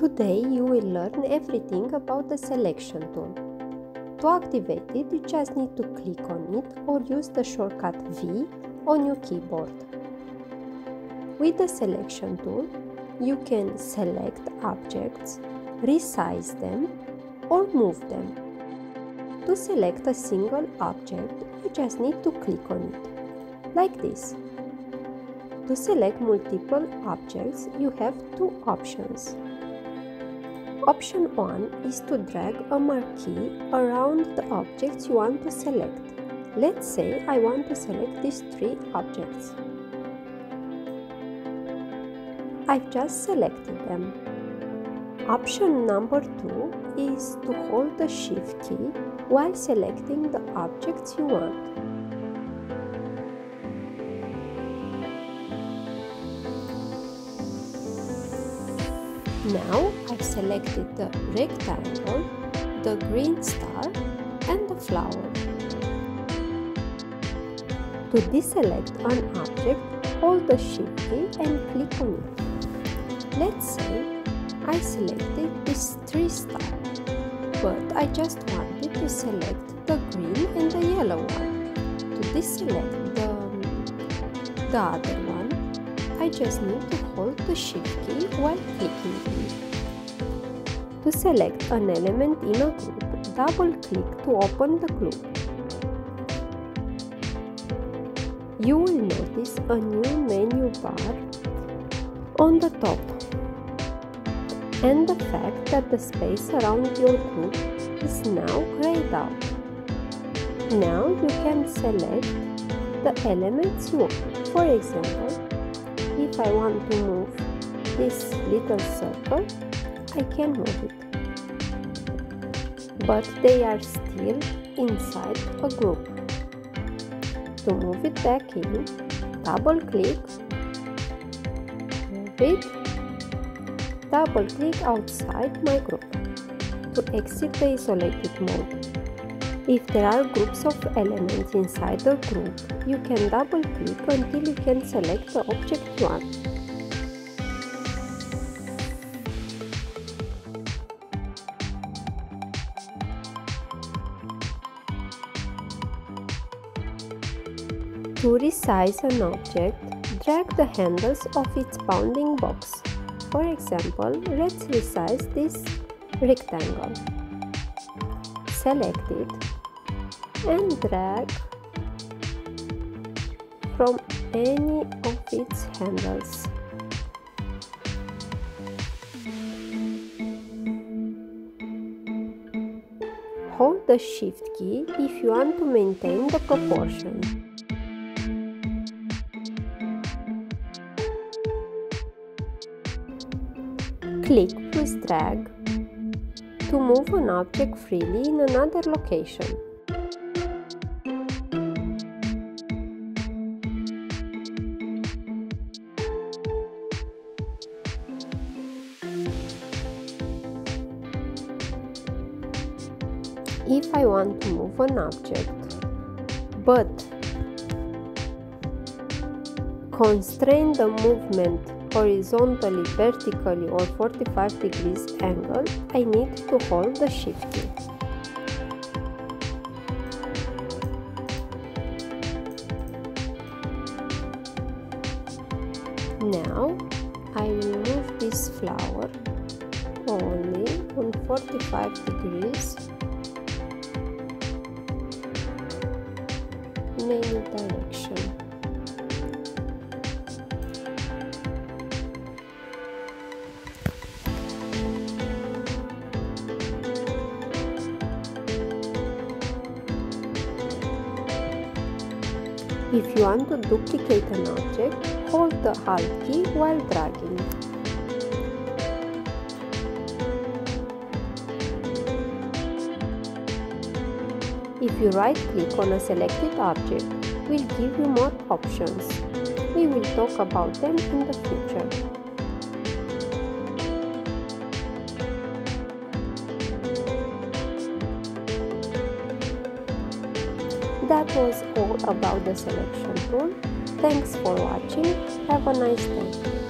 Today you will learn everything about the selection tool. To activate it, you just need to click on it or use the shortcut V on your keyboard. With the selection tool, you can select objects, resize them, or move them. To select a single object, you just need to click on it, like this. To select multiple objects, you have two options. Option 1 is to drag a marquee around the objects you want to select. Let's say I want to select these three objects. I've just selected them. Option number 2 is to hold the Shift key while selecting the objects you want. Now I've selected the rectangle, the green star, and the flower. To deselect an object, hold the Shift key and click on it. Let's say I selected these three stars, but I just wanted to select the green and the yellow one. To deselect the other one, I just need to hold the Shift key while clicking it. To select an element in a group, double-click to open the group. You will notice a new menu bar on the top, and the fact that the space around your group is now grayed out. Now you can select the elements you want. For example, if I want to move this little circle, I can move it. But they are still inside a group. To move it back in, double click, move it, double click outside my group. To exit the isolated mode. If there are groups of elements inside the group, you can double click until you can select the object you want. To resize an object, drag the handles of its bounding box. For example, let's resize this rectangle. Select it and drag from any of its handles. Hold the Shift key if you want to maintain the proportion. Click plus drag to move an object freely in another location. If I want to move an object, but constrain the movement horizontally, vertically, or 45 degrees angle, I need to hold the Shift key. Now I will move this flower only on 45 degrees in any direction. If you want to duplicate an object, hold the Alt key while dragging. If you right-click on a selected object, we'll give you more options. We will talk about them in the future. That was all about the selection tool. Thanks for watching. Have a nice day.